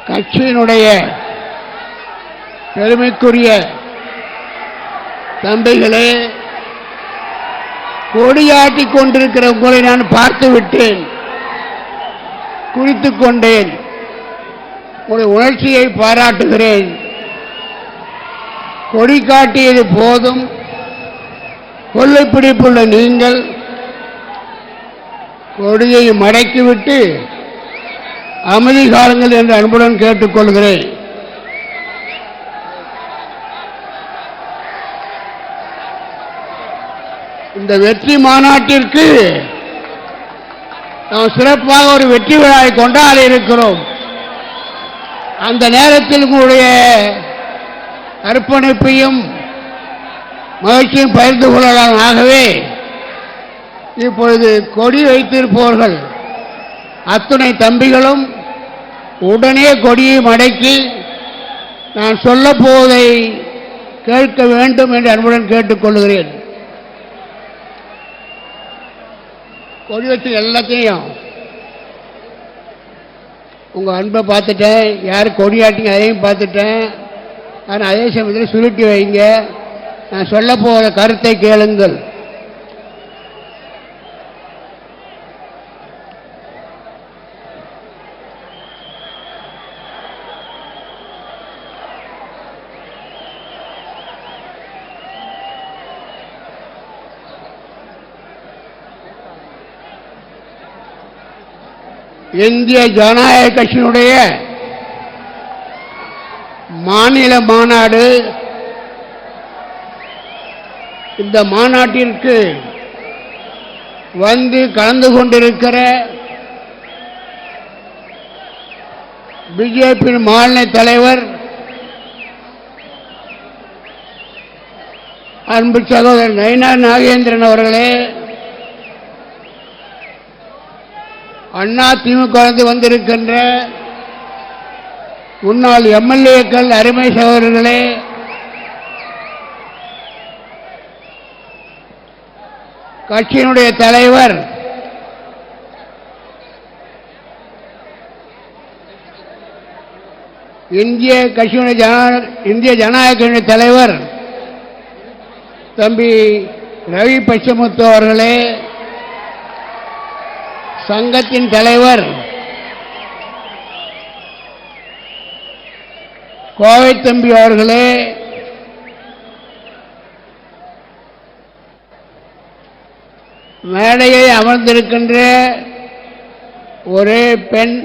கட்சியினுடைய பெருமைக்குரிய தம்பிகளே, கொடியாட்டிக் கொண்டிருக்கிற உங்களை நான் பார்த்து விட்டேன், குறித்துக் கொண்டேன். உங்களுடைய உணர்ச்சியை பாராட்டுகிறேன். கொடி காட்டியது போதும். கொள்ளை பிடிப்புள்ள நீங்கள் கொடியை மடக்கிவிட்டு அமைதி காலங்கள் என்று அன்புடன் கேட்டுக்கொள்கிறேன். இந்த வெற்றி மாநாட்டிற்கு நாம் சிறப்பாக ஒரு வெற்றி விழாவை கொண்டாட இருக்கிறோம். அந்த நேரத்தில் உங்களுடைய அர்ப்பணிப்பையும் மகிழ்ச்சியும் பகிர்ந்து கொள்ளலாம். ஆகவே இப்பொழுது கொடி வைத்திருப்பவர்கள் அத்துணை தம்பிகளும் உடனே கொடியை மடக்கி நான் சொல்ல போவதை கேட்க வேண்டும் என்று அன்புடன் கேட்டுக்கொள்கிறேன். கொடி வச்சு எல்லாத்தையும் உங்கள் அன்பை பார்த்துட்டேன், யார் கொடியாட்டிங்க அதையும் பார்த்துட்டேன். ஆனால் அதே சமயத்தில் சுருட்டி வைங்க. நான் சொல்ல போகிற கருத்தை கேளுங்கள். இந்திய ஜனநாயக கட்சியினுடைய மாநில மாநாடு. இந்த மாநாட்டிற்கு வந்து கலந்து கொண்டிருக்கிற பிஜேபி மாநில தலைவர் அன்பு சகோதரர் நயினார் நாகேந்திரன் அவர்களே, அதிமுக வந்திருக்கின்ற முன்னாள் எம்எல்ஏக்கள், அருமை சகோதரர்களே, கட்சியினுடைய தலைவர் இந்திய ஜனநாயக கட்சியினுடைய தலைவர் தம்பி ரவி பச்சமுத்து அவர்களே, சங்கத்தின் தலைவர் கோவை தம்பி அவர்களே, மேடையை அமர்ந்திருக்கின்ற ஒரே பெண்,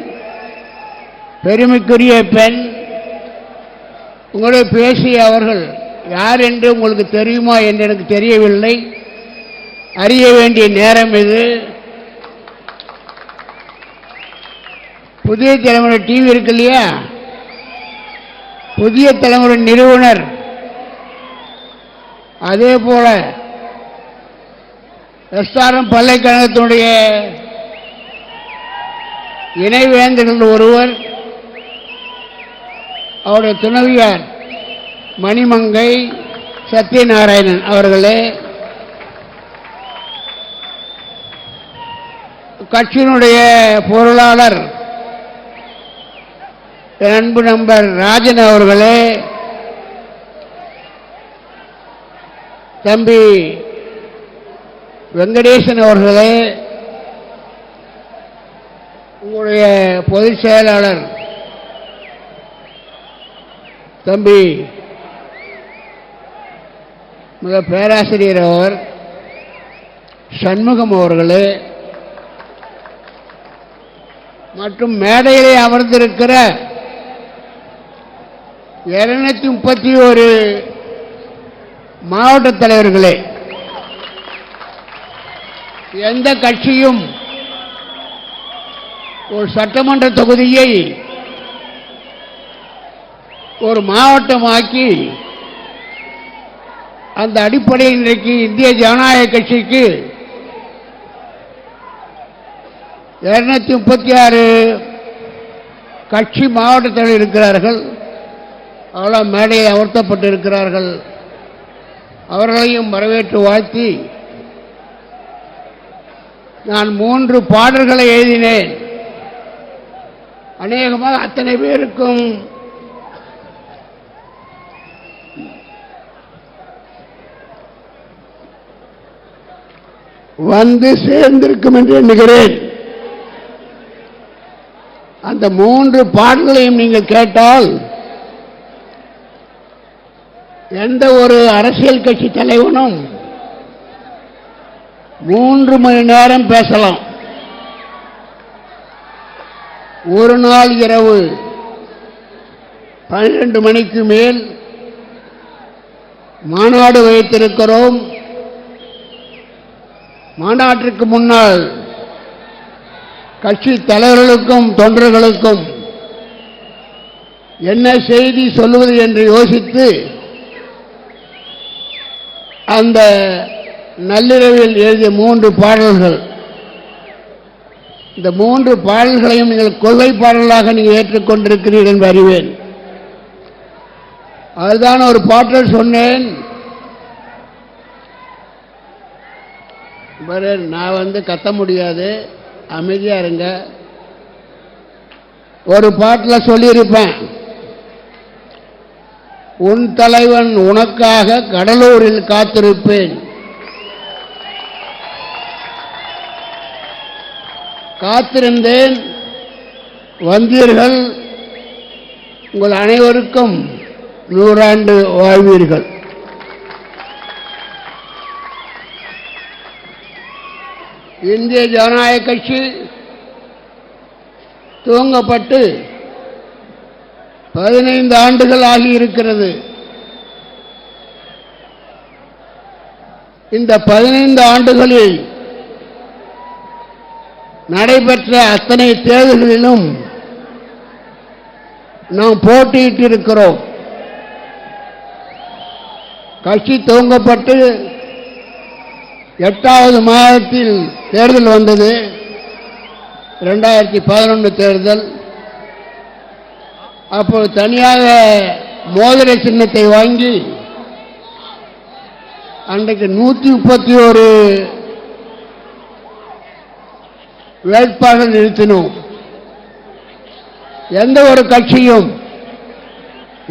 பெருமைக்குரிய பெண், உங்களுடைய பேசிய அவர்கள் யார் என்று உங்களுக்கு தெரியுமா என்று எனக்கு தெரியவில்லை. அறிய வேண்டிய நேரம் இது. புதிய தலைமுறை டிவி இருக்கு இல்லையா, புதிய தலைமுறை நிறுவனர், அதே போல எஸ்ஆர்எம் பல்கலைக்கழகத்தினுடைய இணைவேந்தர்கள் ஒருவர், அவருடைய துணைவியார் மணிமங்கை சத்யநாராயணன் அவர்களே, கட்சியினுடைய பொருளாளர் அன்பு நண்பர் ராஜன் அவர்களே, தம்பி வெங்கடேசன் அவர்களே, உங்களுடைய பொதுச் செயலாளர் தம்பி பேராசிரியர் அவர் சண்முகம் அவர்களே, மற்றும் மேடையிலே அமர்ந்திருக்கிற 231 மாவட்ட தலைவர்களே, எந்த கட்சியும் ஒரு சட்டமன்ற தொகுதியை ஒரு மாவட்டமாக்கி அந்த அடிப்படையில் இன்றைக்கு இந்திய ஜனநாயக கட்சிக்கு 236 கட்சி மாவட்ட தலைவர் இருக்கிறார்கள். அவர்களால் மேடையை அமர்த்தப்பட்டிருக்கிறார்கள். அவர்களையும் வரவேற்று வாழ்த்தி நான் 3 பாடல்களை எழுதினேன். அநேகமாக அத்தனை பேருக்கும் வந்து சேர்ந்திருக்கும் என்று எண்ணுகிறேன். அந்த 3 பாடல்களையும் நீங்கள் கேட்டால் எந்த ஒரு அரசியல் கட்சி தலைவனும் 3 மணி நேரம் பேசலாம். ஒரு நாள் இரவு 12 மணிக்கு மேல் மாநாடு வைத்திருக்கிறோம். மாநாட்டிற்கு முன்னால் கட்சி தலைவர்களுக்கும் தொண்டர்களுக்கும் என்ன செய்தி சொல்லுவது என்று யோசித்து அந்த நள்ளிரவில் எழுதிய 3 பாடல்கள், இந்த 3 பாடல்களையும் நீங்கள் கொள்கை பாடல்களாக நீங்கள் ஏற்றுக்கொண்டிருக்கிறீர்கள் என்று அறிவேன். அதுதான் ஒரு பாடல் சொன்னேன். நான் கத்த முடியாது, அமைதியா இருங்க. ஒரு பாட்டில் சொல்லியிருப்பேன், உன் தலைவன் உனக்காக கடலூரில் காத்திருப்பேன். காத்திருந்தேன், வந்தீர்கள். உங்கள் அனைவருக்கும் 100 ஆண்டு வாழ்வீர்கள். இந்திய ஜனநாயக கட்சி துவங்கப்பட்டு 15 ஆண்டுகள் ஆகியிருக்கிறது. இந்த 15 ஆண்டுகளில் நடைபெற்ற அத்தனை தேர்தல்களிலும் நாம் போட்டியிட்டிருக்கிறோம். கட்சி துவங்கப்பட்டு 8வது மாதத்தில் தேர்தல் வந்தது. 2011 தேர்தல். அப்போது தனியாக மோதிர சின்னத்தை வாங்கி அன்றைக்கு 131 வேட்பாளர்கள் நிறுத்தினோம். எந்த ஒரு கட்சியும்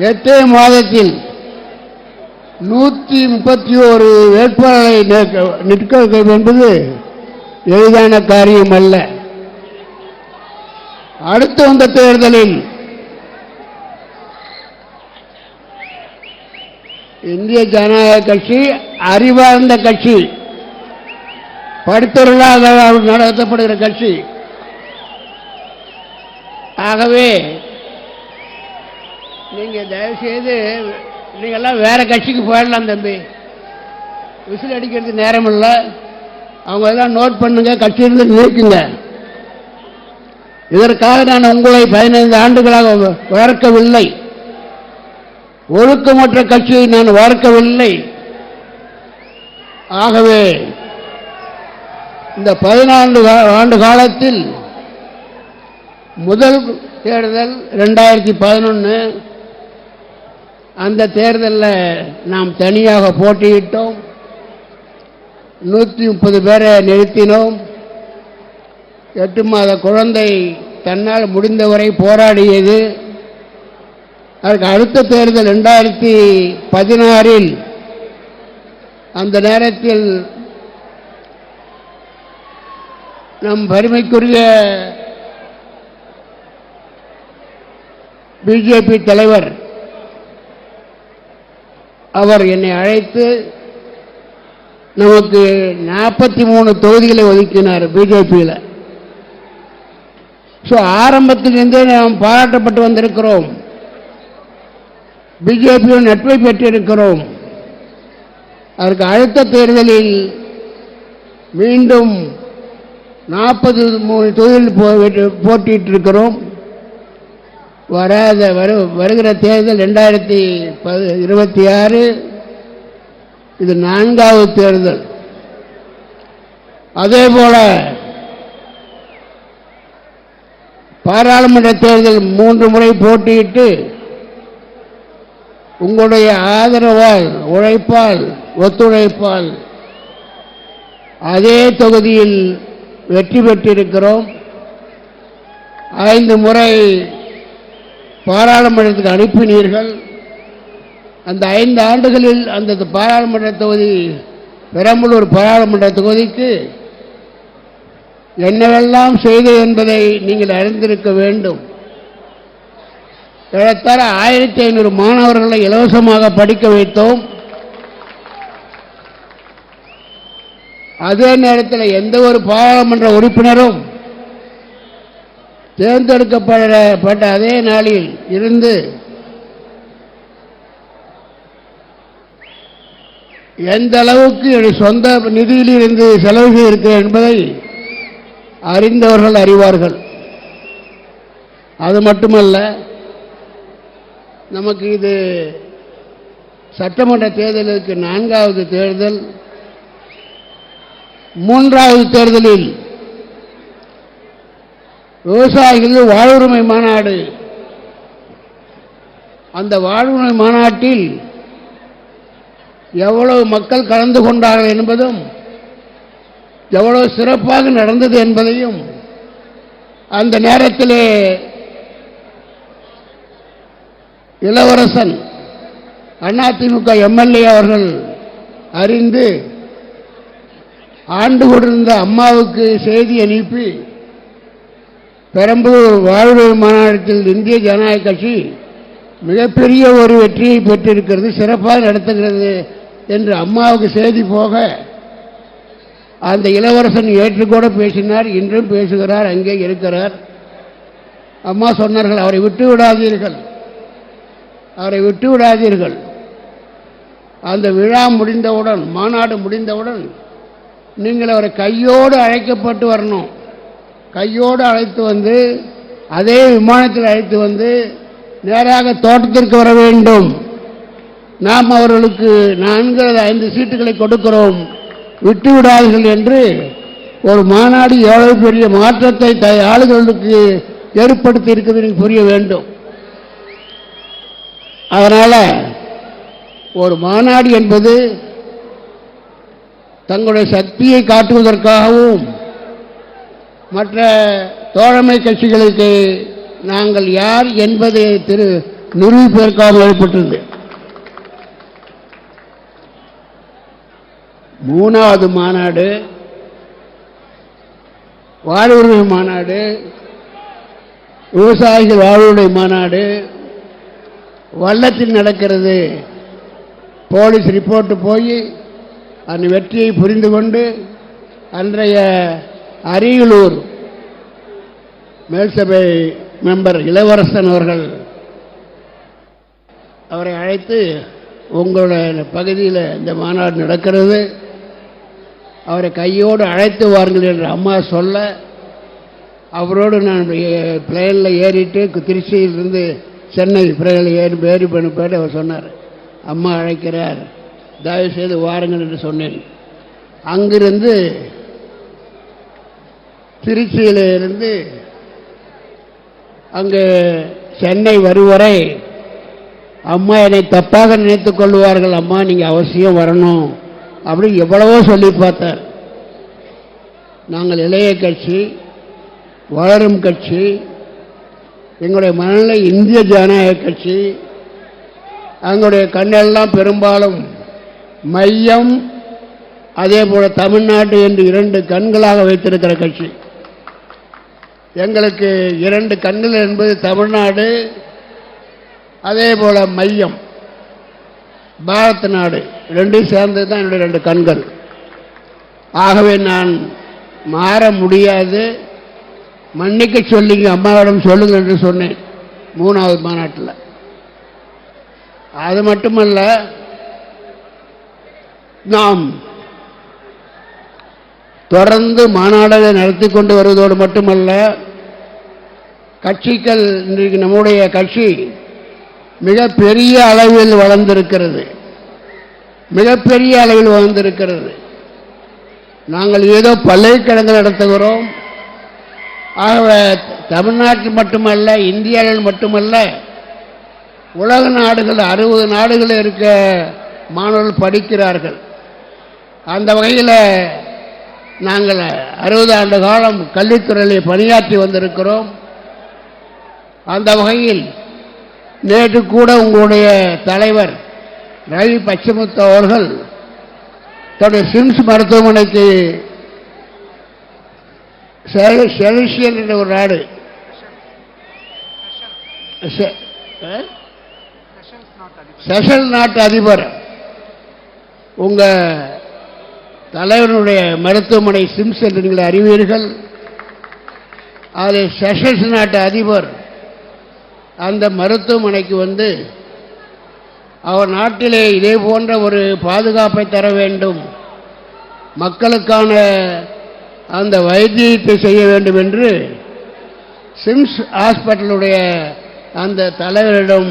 8 மாதத்தில் 131 வேட்பாளர்களை நிற்க வைக்கும் என்பது எளிதான காரியம் அல்ல. அடுத்து வந்த தேர்தலில் இந்திய ஜனநாயக கட்சி அறிவார்ந்த கட்சி, படித்தவர்களால் நடத்தப்படுகிற கட்சி. ஆகவே நீங்க தயவு செய்து நீங்கள்லாம் வேற கட்சிக்கு போயிடலாம் தம்பி. விசில் அடிக்கிறது நேரம் இல்லை. அவங்க எல்லாம் நோட் பண்ணுங்க, கட்சியிலிருந்து நீக்குங்க. இதற்காக நான் உங்களை 15 ஆண்டுகளாக வளர்க்கவில்லை. ஒழுக்கமற்ற கட்சியை நான் வளர்க்கவில்லை. ஆகவே இந்த 14 ஆண்டு காலத்தில் முதல் தேர்தல் 2011. அந்த தேர்தலில் நாம் தனியாக போட்டியிட்டோம். 130 பேரை நிறுத்தினோம். 8 மாத குழந்தை தன்னால் முடிந்தவரை போராடியது. அதற்கு அடுத்த தேர்தல் 2016. அந்த நேரத்தில் நம் பெருமைக்குரிய பிஜேபி தலைவர் அவர் என்னை அழைத்து நமக்கு 43 தொகுதிகளை ஒதுக்கினார் பிஜேபியில். ஆரம்பத்திலிருந்தே நாம் பாராட்டப்பட்டு வந்திருக்கிறோம். பிஜேபியுடன் நட்பை பெற்றிருக்கிறோம். அதற்கு அடுத்த தேர்தலில் மீண்டும் 43 தொகுதியில் போட்டியிட்டிருக்கிறோம். வருகிற தேர்தல் 2026. இது 4வது தேர்தல். அதேபோல பாராளுமன்ற தேர்தல் 3 முறை போட்டியிட்டு உங்களுடைய ஆதரவால், உழைப்பால், ஒத்துழைப்பால் அதே தொகுதியில் வெற்றி பெற்றிருக்கிறோம். 5 முறை பாராளுமன்றத்துக்கு அனுப்பினீர்கள். அந்த 5 ஆண்டுகளில் அந்த பாராளுமன்ற தொகுதி, பெரம்பலூர் பாராளுமன்ற தொகுதிக்கு என்னவெல்லாம் செய்தது என்பதை நீங்கள் அறிந்திருக்க வேண்டும். ஏறத்தாழ 1500 மாணவர்களை இலவசமாக படிக்க வைத்தோம். அதே நேரத்தில் எந்த ஒரு பாராளுமன்ற உறுப்பினரும் தேர்ந்தெடுக்கப்பட்ட அதே நாளில் இருந்து எந்த அளவுக்கு சொந்த நிதியில் இருந்து செலவு செய்திருக்கிறேன் என்பதை அறிந்தவர்கள் அறிவார்கள். அது மட்டுமல்ல, நமக்கு இது சட்டமன்ற தேர்தலுக்கு 4வது தேர்தல். 3வது தேர்தலில் விவசாயிகள் வாழ்வுரிமை மாநாடு. அந்த வாழ்வுரிமை மாநாட்டில் எவ்வளவு மக்கள் கலந்து கொண்டார்கள் என்பதும் எவ்வளவு சிறப்பாக நடந்தது என்பதையும் அந்த நேரத்திலே இளவரசன் அதிமுக எம்எல்ஏ அவர்கள் அறிந்து ஆண்டு கொண்டிருந்த அம்மாவுக்கு செய்தி அனுப்பி பெரம்பலூர் வாழ்வுரிமை மாநாட்டில் இந்திய ஜனநாயக கட்சி மிகப்பெரிய ஒரு வெற்றியை பெற்றிருக்கிறது, சிறப்பாக நடத்துகிறது என்று அம்மாவுக்கு செய்தி போக அந்த இளவரசன் ஏற்றுக்கூட பேசினார். இன்றும் பேசுகிறார், அங்கே இருக்கிறார். அம்மா சொன்னார்கள், அவரை விட்டு விடாதீர்கள், அவரை விட்டு விடாதீர்கள். அந்த விழா முடிந்தவுடன், மாநாடு முடிந்தவுடன் நீங்கள் அவரை கையோடு அழைக்கப்பட்டு வரணும். கையோடு அழைத்து வந்து அதே விமானத்தில் அழைத்து வந்து நேராக தோட்டத்திற்கு வர வேண்டும். நாம் அவர்களுக்கு 4 அல்லது 5 சீட்டுகளை கொடுக்கிறோம், விட்டு விடாதீர்கள் என்று ஒரு மாநாடு எவ்வளவு பெரிய மாற்றத்தை ஆளுகளுக்கு ஏற்படுத்தி இருக்கிறது புரிய வேண்டும். அதனால ஒரு மாநாடு என்பது தங்களுடைய சக்தியை காட்டுவதற்காகவும் மற்ற தோழமை கட்சிகளுக்கு நாங்கள் யார் என்பதை நிரூபிப்பதற்காக ஏற்பட்டது. 3வது மாநாடு வாழ்வுரிமை மாநாடு, விவசாயிகள் வாழ்வுரிமை மாநாடு வல்லத்தில் நடக்கிறது. போலீஸ் ரிப்போர்ட் போய் அந்த வெற்றியை புரிந்து கொண்டு அன்றைய அரியலூர் மேல்சபை மெம்பர் இளவரசன் அவரை அழைத்து, உங்களுடைய பகுதியில் இந்த மாநாடு நடக்கிறது, அவரை கையோடு அழைத்து வாருங்கள் என்று அம்மா சொல்ல, அவரோடு நான் பிளேனில் ஏறிட்டு திருச்சியிலிருந்து சென்னை பிளேனில் ஏறி பண்ணி அவர் சொன்னார், அம்மா அழைக்கிறார், தயவுசெய்து வாருங்கள் என்று சொன்னேன். அங்கிருந்து திருச்சியிலிருந்து அங்கு சென்னை வருவரை அம்மா என்னை தப்பாக நினைத்துக் கொள்வார்கள், அம்மா நீங்கள் அவசியம் வரணும் அப்படி எவ்வளவோ சொல்லி பார்த்தார். நாங்கள் இளைய கட்சி, வளரும் கட்சி, எங்களுடைய மனநிலை இந்திய ஜனநாயக கட்சி. எங்களுடைய கண்ணெல்லாம் பெரும்பாலும் மையம், அதே போல தமிழ்நாடு என்று 2 கண்களாக வைத்திருக்கிற கட்சி. எங்களுக்கு 2 கண்கள் என்பது தமிழ்நாடு, அதே போல மையம் பாரத நாடு, 2 சேர்ந்தது தான் என்னுடைய 2 கண்கள். ஆகவே நான் மாற முடியாது, மன்னிக்க சொல்லிங்க, அம்மாவிடம் சொல்லுங்கள் என்று சொன்னேன் 3வது மாநாட்டில். அது மட்டுமல்ல, நாம் தொடர்ந்து மாநாடுகளை நடத்தி கொண்டு வருவதோடு மட்டுமல்ல, கட்சிகள் இன்றைக்கு நம்முடைய கட்சி மிகப்பெரிய அளவில் வளர்ந்திருக்கிறது, மிகப்பெரிய அளவில் வளர்ந்திருக்கிறது. நாங்கள் ஏதோ பல்கலைக்கழகங்கள் நடத்துகிறோம். ஆகவே தமிழ்நாட்டில் மட்டுமல்ல, இந்தியாவில் மட்டுமல்ல, உலக நாடுகள் 60 நாடுகளில் இருக்க மாணவர்கள் படிக்கிறார்கள். அந்த வகையில் நாங்கள் 60 ஆண்டு காலம் கல்வித்துறையில் பணியாற்றி வந்திருக்கிறோம். அந்த வகையில் நேற்று கூட உங்களுடைய தலைவர் ரவி பச்சமுத்து அவர்கள் தன்னுடைய சிம்ஸ் மருத்துவமனைக்கு செல்சியல் என்ற ஒரு நாடு செஷல் நாட்டு அதிபர் உங்க தலைவனுடைய மருத்துவமனை சிம்ஸ் என்று நீங்கள் அறிவீர்கள். அதில் செஷல்ஸ் நாட்டு அதிபர் அந்த மருத்துவமனைக்கு வந்து அவர் நாட்டிலே இதே போன்ற ஒரு பாதுகாப்பை தர வேண்டும், மக்களுக்கான அந்த வைத்தியத்தை செய்ய வேண்டும் என்று சிம்ஸ் ஹாஸ்பிட்டலுடைய அந்த தலைவரிடம்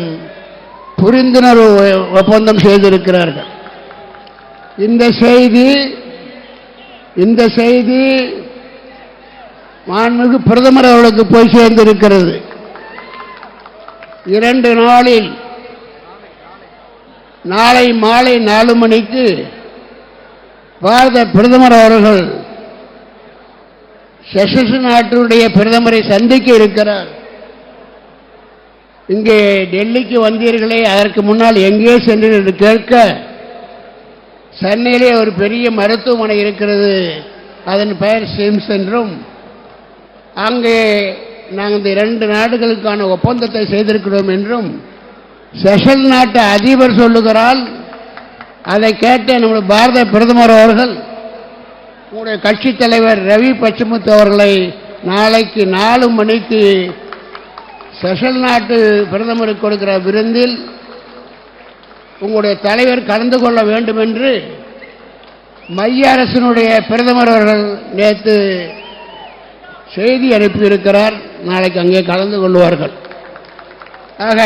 புரிந்துணர்வு ஒப்பந்தம் செய்திருக்கிறார்கள். இந்த செய்தி மாண்புமிகு பிரதமர் அவர்களுக்கு போய் சேர்ந்திருக்கிறது. 2 நாளில் நாளை மாலை 4 மணிக்கு பாரத பிரதமர் அவர்கள் செஷல்ஸ் நாட்டினுடைய பிரதமரை சந்திக்க இருக்கிறார். இங்கே டெல்லிக்கு வந்தீர்களே, அதற்கு முன்னால் எங்கே சென்றீர்கள் என்று கேட்க, சென்னையிலே ஒரு பெரிய மருத்துவமனை இருக்கிறது, அதன் பெயர் சிம்ஸ் என்றும், அங்கே நாங்கள் இந்த 2 நாடுகளுக்கான ஒப்பந்தத்தை செய்திருக்கிறோம் என்றும் செஷல் நாட்டு அதிபர் சொல்லுகிறால். அதை கேட்ட நம்முடைய பாரத பிரதமர் அவர்கள் உங்களுடைய கட்சித் தலைவர் ரவி பச்சமுத்து அவர்களை நாளைக்கு 4 மணிக்கு செஷல் நாட்டு பிரதமருக்கு கொடுக்கிற விருந்தில் உங்களுடைய தலைவர் கலந்து கொள்ள வேண்டும் என்று மைய அரசினுடைய பிரதமர் அவர்கள் நேற்று செய்தி அனுப்பியிருக்கிறார். நாளைக்கு அங்கே கலந்து கொள்வார்கள். ஆக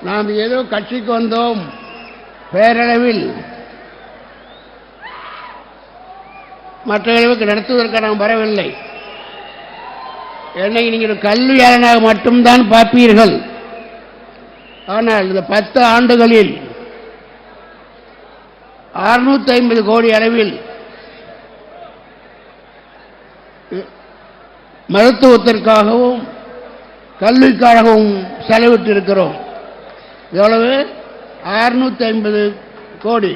நாம் ஏதோ கட்சிக்கு வந்தோம், பேரளவில் மற்ற அளவுக்கு நடத்துவதற்கு நாம் வரவில்லை. என்னை நீங்கள் கல்வியாளனாக மட்டும்தான் பார்ப்பீர்கள். ஆனால் இந்த 10 ஆண்டுகளில் 650 கோடி அளவில் மருத்துவத்திற்காகவும் கல்விக்காகவும் செலவிட்டிருக்கிறோம். எவ்வளவு? 650 கோடி.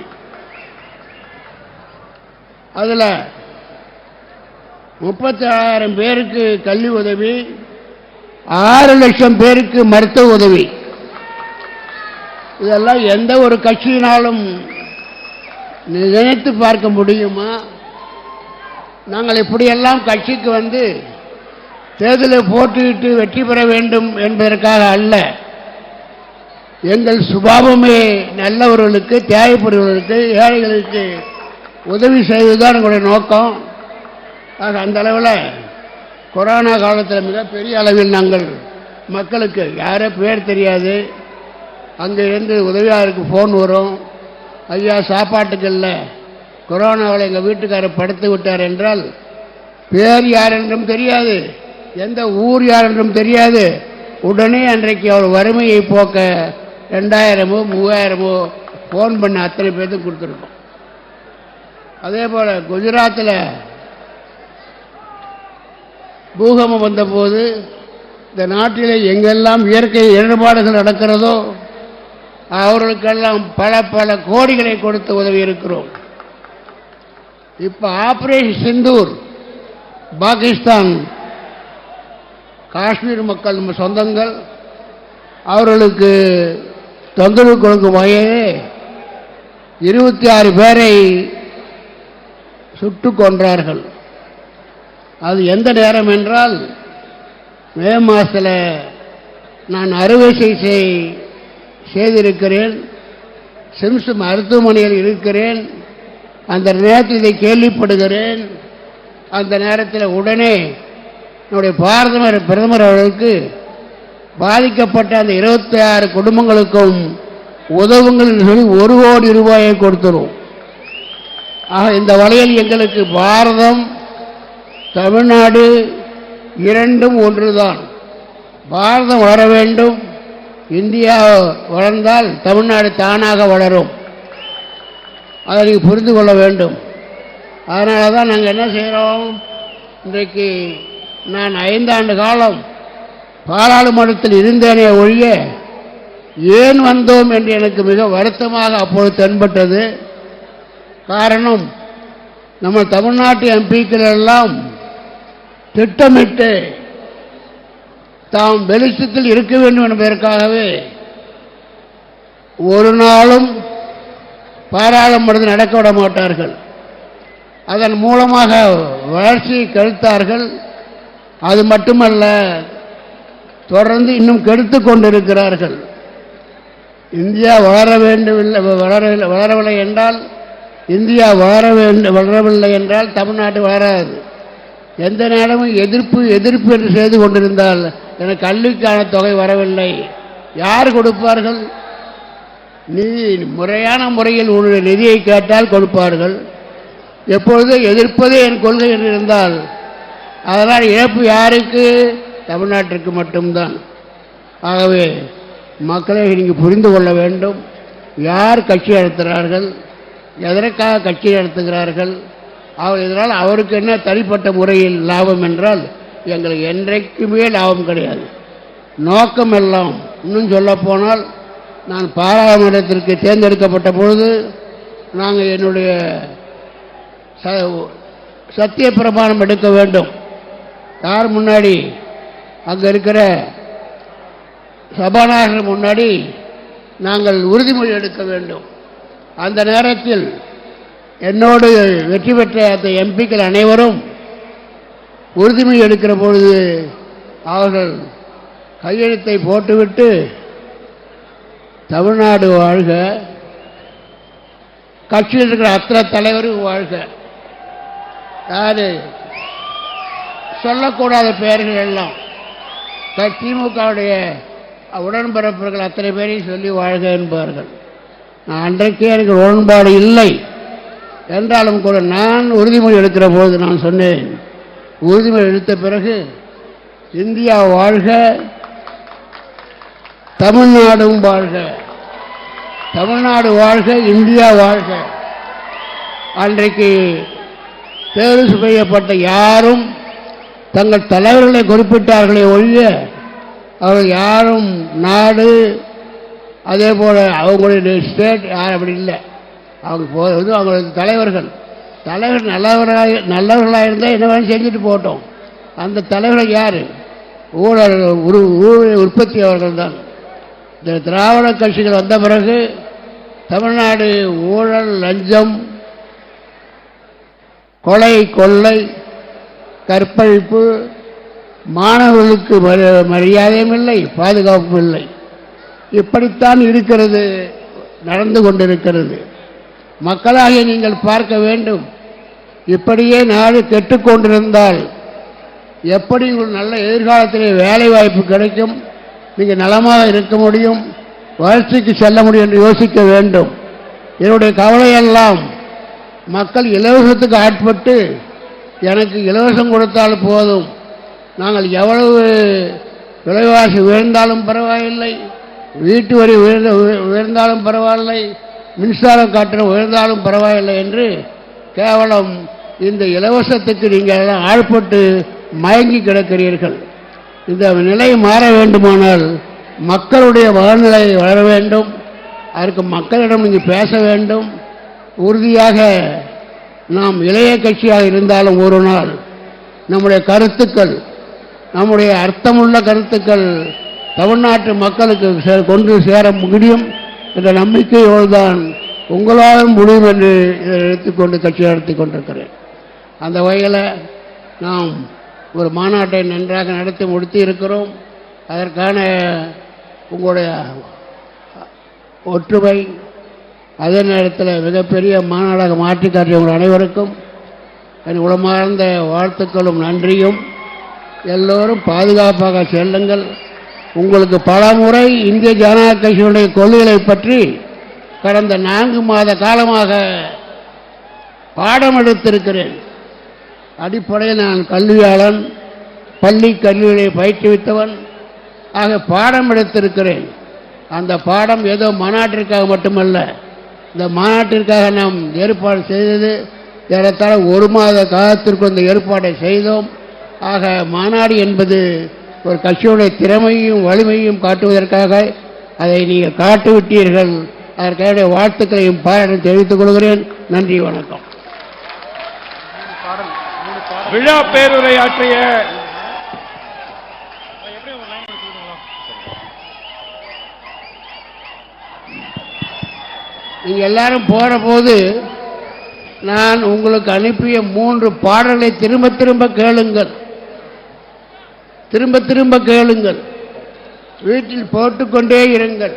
அதில் 37,000 பேருக்கு கல்வி உதவி, 6 லட்சம் பேருக்கு மருத்துவ உதவி. இதெல்லாம் எந்த ஒரு கட்சியினாலும் நினைத்து பார்க்க முடியுமா? நாங்கள் இப்படியெல்லாம் கட்சிக்கு வந்து தேர்தலில் போட்டியிட்டு வெற்றி பெற வேண்டும் என்பதற்காக அல்ல. எங்கள் சுபாவமே நல்லவர்களுக்கு, தேவைப்படுபவர்களுக்கு, ஏழைகளுக்கு உதவி செய்வதுதான் எங்களுடைய நோக்கம். ஆக அந்த அளவில் கொரோனா காலத்தில் மிகப்பெரிய அளவில் நாங்கள் மக்களுக்கு, யாரோ பேர் தெரியாது, அங்கே இருந்து உதவியாளருக்கு ஃபோன் வரும், ஐயா சாப்பாட்டுக்கு இல்லை, கொரோனாவில் எங்கள் வீட்டுக்காரர் படுத்து விட்டார் என்றால் பேர் யார் என்றும் தெரியாது, எந்த ஊர் யார் என்றும் தெரியாது. உடனே அன்றைக்கு அவர் வறுமையை போக்க 2000மோ 3000மோ ஃபோன் பண்ண அத்தனை பேருக்கு கொடுத்துருக்கோம். அதே போல் குஜராத்தில் பூகம்பம் வந்தபோது இந்த நாட்டிலே எங்கெல்லாம் இயற்கை இடர்பாடுகள் நடக்கிறதோ அவர்களுக்கெல்லாம் பல கோடிகளை கொடுத்து உதவி இருக்கிறோம். இப்போ ஆபரேஷன் சிந்தூர், பாகிஸ்தான் காஷ்மீர் மக்கள் நம்ம சொந்தங்கள், அவர்களுக்கு தொந்தரவு கொடுக்கும் வகையிலே 26 பேரை சுட்டு கொன்றார்கள். அது எந்த நேரம் என்றால் மே மாதத்தில் நான் அறுவை சிகிச்சை செய்திருக்கிறேன், சிம்ஸ் மருத்துவமனையில் இருக்கிறேன். அந்த நேரத்தில் இதை கேள்விப்படுகிறேன். அந்த நேரத்தில் உடனே என்னுடைய பாரத பிரதமர் அவர்களுக்கு பாதிக்கப்பட்ட அந்த 26 குடும்பங்களுக்கும் உதவுங்கள் என்று சொல்லி 1 கோடி ரூபாயை கொடுத்துரும். ஆக இந்த வழியில் எங்களுக்கு பாரதம் தமிழ்நாடு இரண்டும் ஒன்றுதான். பாரதம் வளர வேண்டும், இந்தியா வளர்ந்தால் தமிழ்நாடு தானாக வளரும். அதை நீங்கள் புரிந்து கொள்ள வேண்டும். அதனால தான் நாங்கள் என்ன செய்கிறோம், இன்றைக்கு நான் 5 ஆண்டு காலம் பாராளுமன்றத்தில் இருந்தேனே ஒழிய ஏன் வந்தோம் என்று எனக்கு மிக வருத்தமாக அப்போது தென்பட்டது. காரணம், நம்ம தமிழ்நாட்டு எம்பிக்கள் எல்லாம் திட்டமிட்டு தாம் வெளிச்சத்தில் இருக்க வேண்டும் என்பதற்காகவே ஒரு நாளும் பாராளுமன்றத்தில் நடக்க விட மாட்டார்கள். அதன் மூலமாக வளர்ச்சியை கெடுத்தார்கள். அது மட்டுமல்ல, தொடர்ந்து இன்னும் கெடுத்து கொண்டிருக்கிறார்கள். இந்தியா வளரவில்லை என்றால், இந்தியா வளரவில்லை என்றால் தமிழ்நாடு வளராது. எந்த நேரமும் எதிர்ப்பு என்று செய்து கொண்டிருந்தால் எனக்கு கல்விக்கான தொகை வரவில்லை. யார் கொடுப்பார்கள்? முறையான முறையில் உன்னுடைய நிதியை கேட்டால் கொடுப்பார்கள். எப்பொழுது எதிர்ப்பதே என் கொள்கை என்று இருந்தால் அதனால் இழப்பு யாருக்கு? தமிழ்நாட்டிற்கு மட்டும்தான். ஆகவே மக்களை நீங்கள் புரிந்து கொள்ள வேண்டும். யார் கட்சி நடத்துகிறார்கள், எதற்காக கட்சி நடத்துகிறார்கள், இதனால் அவருக்கு என்ன தனிப்பட்ட முறையில் லாபம் என்றால் எங்களுக்கு என்றைக்குமே லாபம் கிடையாது. நோக்கம் எல்லாம், இன்னும் சொல்லப்போனால், நான் பாராளுமன்றத்திற்கு தேர்ந்தெடுக்கப்பட்ட பொழுது நாங்கள் என்னுடைய சத்திய பிரமாணம் எடுக்க வேண்டும். யார் முன்னாடி? அங்கே இருக்கிற சபாநாயகர் முன்னாடி நாங்கள் உறுதிமொழி எடுக்க வேண்டும். அந்த நேரத்தில் என்னோடு வெற்றி பெற்ற அந்த எம்பிக்கள் அனைவரும் உறுதிமொழி எடுக்கிற பொழுது அவர்கள் கையெழுத்தை போட்டுவிட்டு தமிழ்நாடு வாழ்க, கட்சியில் இருக்கிற அத்தனை தலைவரும் வாழ்க, யாரு சொல்லக்கூடாத பெயர்கள் எல்லாம் திமுகவுடைய உடன்பிறப்புகள் அத்தனை பேரையும் சொல்லி வாழ்க என்பார்கள். நான் அன்றைக்கே எனக்கு உடன்பாடு இல்லை என்றாலும் கூட நான் உறுதிமொழி எடுக்கிற போது நான் சொன்னேன், உறுதிமொழி எடுத்த பிறகு இந்தியா வாழ்க, தமிழ்நாடும் வாழ்க, தமிழ்நாடு வாழ்க, இந்தியா வாழ்க. அன்றைக்கு தேர்வு செய்யப்பட்ட யாரும் தங்கள் தலைவர்களை குறிப்பிட்டார்களே ஒழிய அவர்கள் யாரும் நாடு அதே போல் அவங்களுடைய ஸ்டேட் யார் அப்படி இல்லை. அவங்க போது அவங்களுக்கு தலைவர் நல்லவர்களாக இருந்தால் என்ன வேணும் செஞ்சுட்டு போட்டோம். அந்த தலைவர்கள் யார்? ஊழல் உற்பத்தி அவர்கள் தான். இந்த திராவிட கட்சிகள் வந்த பிறகு தமிழ்நாடு ஊழல், லஞ்சம், கொலை, கொள்ளை, கற்பழிப்பு, மாணவர்களுக்கு மரியாதையும் இல்லை, பாதுகாப்பும் இல்லை. இப்படித்தான் இருக்கிறது, நடந்து கொண்டிருக்கிறது. மக்களாகிய நீங்கள் பார்க்க வேண்டும். இப்படியே நாடு கெட்டுக்கொண்டிருந்தால் எப்படி ஒரு நல்ல எதிர்காலத்திலே வேலை வாய்ப்பு கிடைக்கும், நீங்கள் நலமாக இருக்க முடியும், வளர்ச்சிக்கு செல்ல முடியும் என்று யோசிக்க வேண்டும். என்னுடைய கவலையெல்லாம் மக்கள் இலவசத்துக்கு ஆட்பட்டு எனக்கு இலவசம் கொடுத்தால் போதும், நாங்கள் எவ்வளவு விலைவாசி உயர்ந்தாலும் பரவாயில்லை, வீட்டு வரி உயர்ந்தாலும் பரவாயில்லை, மின்சாரம் கட்டணம் உயர்ந்தாலும் பரவாயில்லை என்று கேவலம் இந்த இலவசத்துக்கு நீங்கள் எல்லாம் ஆழ்பட்டு மயங்கி கிடக்கிறீர்கள். இந்த நிலை மாற வேண்டுமானால் மக்களுடைய மனநிலை வளர வேண்டும். அதற்கு மக்களிடம் நீங்கள் பேச வேண்டும். உறுதியாக நாம் இளைய கட்சியாக இருந்தாலும் ஒரு நாள் நம்முடைய கருத்துக்கள், நம்முடைய அர்த்தமுள்ள கருத்துக்கள் தமிழ்நாட்டு மக்களுக்கு கொண்டு சேர முடியும் என்ற நம்பிக்கையோடு தான் உங்களாலும் முடியும் என்று இதை எடுத்துக்கொண்டு கட்சி நடத்தி கொண்டிருக்கிறேன். அந்த வகையில் நாம் ஒரு மாநாட்டை நன்றாக நடத்தி முடித்து இருக்கிறோம். அதற்கான உங்களுடைய ஒற்றுமை, அதே நேரத்தில் மிகப்பெரிய மாநாடாக மாற்றி காட்டிய உங்கள் அனைவருக்கும் என் உளமார்ந்த வாழ்த்துக்களும் நன்றியும். எல்லோரும் பாதுகாப்பாக செல்லுங்கள். உங்களுக்கு பல முறை இந்திய ஜனநாயக கட்சியினுடைய கொள்கைகளை பற்றி கடந்த 4 மாத காலமாக பாடம் எடுத்திருக்கிறேன். அடிப்படையில் நான் கல்வியாளன், பள்ளி கல்வியை பயிற்றுவித்தவன் ஆக பாடம் எடுத்திருக்கிறேன். அந்த பாடம் ஏதோ மாநாட்டிற்காக மட்டுமல்ல, இந்த மாநாட்டிற்காக நாம் ஏற்பாடு செய்தது ஏறத்தாழ 1 மாத காலத்திற்கு இந்த ஏற்பாடை செய்தோம். ஆக மாநாடு என்பது ஒரு கட்சியுடைய திறமையும் வலிமையும் காட்டுவதற்காக அதை நீங்கள் காட்டிவிட்டீர்கள். அதற்காக வாழ்த்துக்களையும் பாராட்டும் தெரிவித்துக் கொள்கிறேன். நன்றி, வணக்கம். விழா பேருரையாற்றிய நீங்க எல்லாரும் போற போது நான் உங்களுக்கு அனுப்பிய 3 பாடல்களை திரும்ப திரும்ப கேளுங்கள், திரும்ப திரும்ப கேளுங்கள், வீட்டில் போட்டுக்கொண்டே இருங்கள்.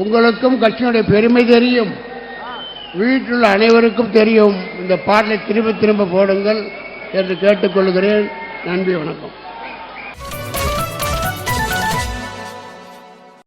உங்களுக்கும் கட்சியினுடைய பெருமை தெரியும், வீட்டில் அனைவருக்கும் தெரியும். இந்த பாடலை திரும்ப திரும்ப போடுங்கள் என்று கேட்டுக்கொள்கிறேன். நன்றி, வணக்கம்.